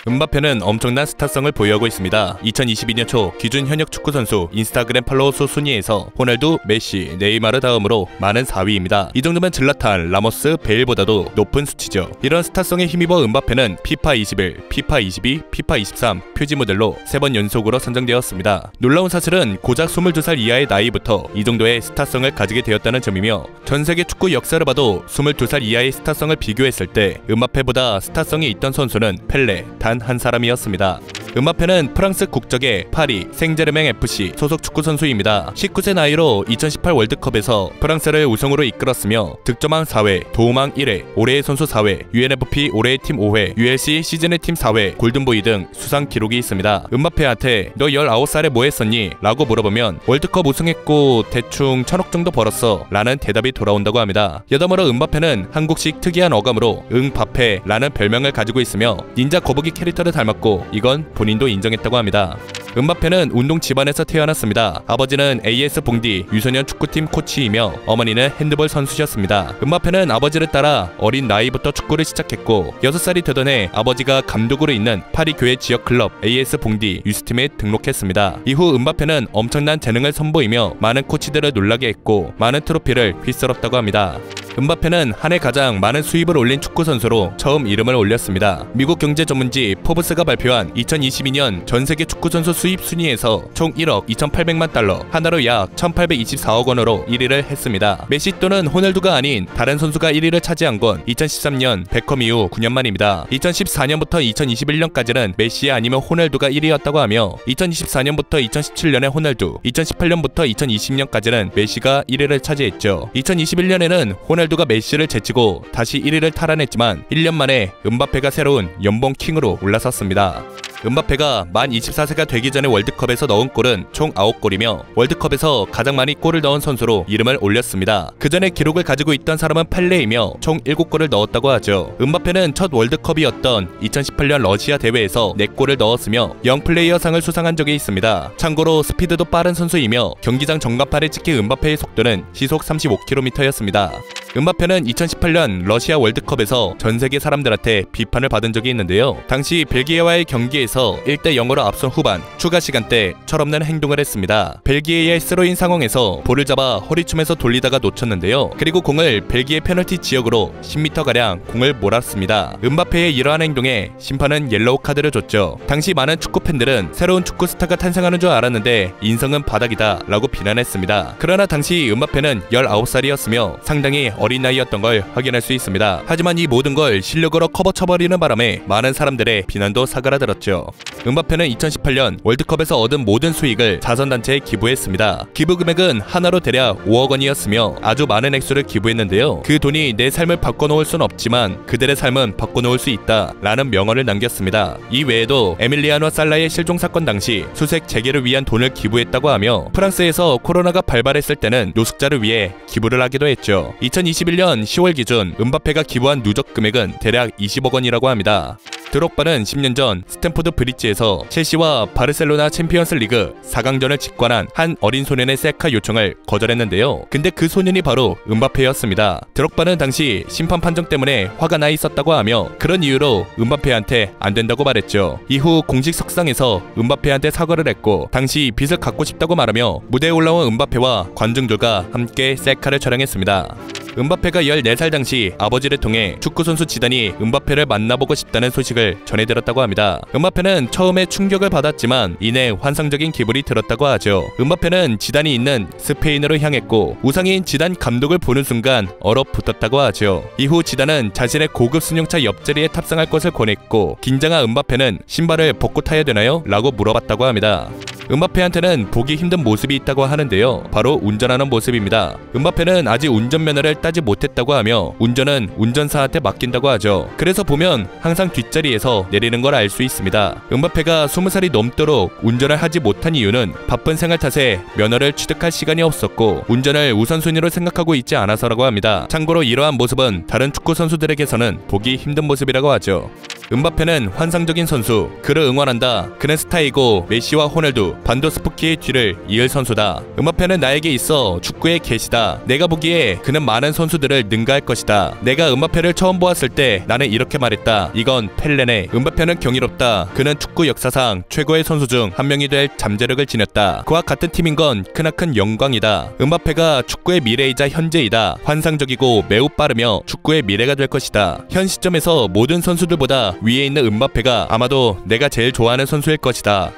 음바페는 엄청난 스타성을 보유하고 있습니다. 2022년 초 기준 현역 축구선수 인스타그램 팔로워 수 순위에서 호날두, 메시, 네이마르 다음으로 많은 4위입니다. 이 정도면 질라탄, 라모스, 베일보다도 높은 수치죠. 이런 스타성에 힘입어 음바페는 피파 21, 피파 22, 피파 23 표지 모델로 3번 연속으로 선정되었습니다. 놀라운 사실은 고작 22살 이하의 나이부터 이 정도의 스타성을 가지게 되었다는 점이며, 전세계 축구 역사를 봐도 22살 이하의 스타성을 비교했을 때 음바페보다 스타성이 있던 선수는 펠레 단 한 사람이었습니다. 음바페는 프랑스 국적의 파리 생제르맹 FC 소속 축구 선수입니다. 19세 나이로 2018 월드컵에서 프랑스를 우승으로 이끌었으며 득점왕 4회, 도움왕 1회, 올해의 선수 4회, UNFP 올해의 팀 5회, ULC 시즌의 팀 4회, 골든보이 등 수상 기록이 있습니다. 음바페한테 너 19살에 뭐 했었니? 라고 물어보면 월드컵 우승했고 대충 1000억 정도 벌었어 라는 대답이 돌아온다고 합니다. 여러모로 음바페는 한국식 특이한 어감으로 응바페 라는 별명을 가지고 있으며 닌자 거북이 캐릭터를 닮았고 이건 본인도 인정했다고 합니다. 음바페는 운동 집안에서 태어났습니다. 아버지는 AS 봉디 유소년 축구팀 코치이며 어머니는 핸드볼 선수셨습니다. 음바페는 아버지를 따라 어린 나이부터 축구를 시작했고 6살이 되던 해 아버지가 감독으로 있는 파리 교회 지역 클럽 AS 봉디 유스팀에 등록했습니다. 이후 음바페는 엄청난 재능을 선보이며 많은 코치들을 놀라게 했고 많은 트로피를 휩쓸었다고 합니다. 음바페는 한 해 가장 많은 수입을 올린 축구 선수로 처음 이름을 올렸습니다. 미국 경제 전문지 포브스가 발표한 2022년 전세계 축구 선수 수입 순위에서 총 1억 2,800만 달러, 하나로 약 1,824억 원으로 1위를 했습니다. 메시 또는 호날두가 아닌 다른 선수가 1위를 차지한 건 2013년 베컴 이후 9년 만입니다. 2014년부터 2021년까지는 메시 아니면 호날두가 1위였다고 하며 2024년부터 2017년에 호날두, 2018년부터 2020년까지는 메시가 1위를 차지했죠. 2021년에는 호날두가 메시를 제치고 다시 1위를 탈환했지만 1년 만에 음바페가 새로운 연봉 킹으로 올라섰습니다. 음바페가 만 24세가 되기 전에 월드컵에서 넣은 골은 총 9골이며 월드컵에서 가장 많이 골을 넣은 선수로 이름을 올렸습니다. 그 전에 기록을 가지고 있던 사람은 펠레이며 총 7골을 넣었다고 하죠. 음바페는 첫 월드컵이었던 2018년 러시아 대회에서 4골을 넣었으며 영플레이어상을 수상한 적이 있습니다. 참고로 스피드도 빠른 선수이며 경기장 전간판에 찍힌 음바페의 속도는 시속 35km였습니다. 음바페는 2018년 러시아 월드컵에서 전세계 사람들한테 비판을 받은 적이 있는데요. 당시 벨기에와의 경기에서 1대0으로 앞선 후반 추가 시간 때 철없는 행동을 했습니다. 벨기에의 스로인 상황에서 볼을 잡아 허리춤에서 돌리다가 놓쳤는데요. 그리고 공을 벨기에 페널티 지역으로 10m가량 공을 몰았습니다. 음바페의 이러한 행동에 심판은 옐로우 카드를 줬죠. 당시 많은 축구 팬들은 새로운 축구 스타가 탄생하는 줄 알았는데 인성은 바닥이다 라고 비난했습니다. 그러나 당시 음바페는 19살이었으며 상당히 어린 나이였던 걸 확인할 수 있습니다. 하지만 이 모든 걸 실력으로 커버쳐버리는 바람에 많은 사람들의 비난도 사그라들었죠. 음바페는 2018년 월드컵에서 얻은 모든 수익을 자선단체에 기부했습니다. 기부 금액은 하나로 대략 5억 원이었으며 아주 많은 액수를 기부했는데요. 그 돈이 내 삶을 바꿔놓을 순 없지만 그들의 삶은 바꿔놓을 수 있다 라는 명언을 남겼습니다. 이 외에도 에밀리아노 살라의 실종 사건 당시 수색 재개를 위한 돈을 기부했다고 하며 프랑스에서 코로나가 발발했을 때는 노숙자를 위해 기부를 하기도 했죠. 2021년 10월 기준 음바페가 기부한 누적 금액은 대략 20억 원이라고 합니다. 드록바는 10년 전 스탠포드 브리지에서 첼시와 바르셀로나 챔피언스 리그 4강전을 직관한 한 어린 소년의 셀카 요청을 거절했는데요. 근데 그 소년이 바로 음바페였습니다. 드록바는 당시 심판 판정 때문에 화가 나 있었다고 하며 그런 이유로 음바페한테 안 된다고 말했죠. 이후 공식 석상에서 음바페한테 사과를 했고 당시 빚을 갚고 싶다고 말하며 무대에 올라온 음바페와 관중들과 함께 셀카를 촬영했습니다. 음바페가 14살 당시 아버지를 통해 축구선수 지단이 음바페를 만나보고 싶다는 소식을 전해들었다고 합니다. 음바페는 처음에 충격을 받았지만 이내 환상적인 기분이 들었다고 하죠. 음바페는 지단이 있는 스페인으로 향했고 우상인 지단 감독을 보는 순간 얼어붙었다고 하죠. 이후 지단은 자신의 고급 승용차 옆자리에 탑승할 것을 권했고 긴장한 음바페는 신발을 벗고 타야 되나요? 라고 물어봤다고 합니다. 음바페한테는 보기 힘든 모습이 있다고 하는데요. 바로 운전하는 모습입니다. 음바페는 아직 운전면허를 따지 못했다고 하며 운전은 운전사한테 맡긴다고 하죠. 그래서 보면 항상 뒷자리에서 내리는 걸 알 수 있습니다. 음바페가 20살이 넘도록 운전을 하지 못한 이유는 바쁜 생활 탓에 면허를 취득할 시간이 없었고 운전을 우선순위로 생각하고 있지 않아서라고 합니다. 참고로 이러한 모습은 다른 축구 선수들에게서는 보기 힘든 모습이라고 하죠. 음바페는 환상적인 선수. 그를 응원한다. 그는 스타이고 메시와 호날두, 반도스포키의 뒤를 이을 선수다. 음바페는 나에게 있어 축구의 계시다. 내가 보기에 그는 많은 선수들을 능가할 것이다. 내가 음바페를 처음 보았을 때 나는 이렇게 말했다. 이건 펠레네. 음바페는 경이롭다. 그는 축구 역사상 최고의 선수 중 한 명이 될 잠재력을 지녔다. 그와 같은 팀인 건 크나큰 영광이다. 음바페가 축구의 미래이자 현재이다. 환상적이고 매우 빠르며 축구의 미래가 될 것이다. 현 시점에서 모든 선수들보다 위에 있는 음바페가 아마도 내가 제일 좋아하는 선수일 것이다.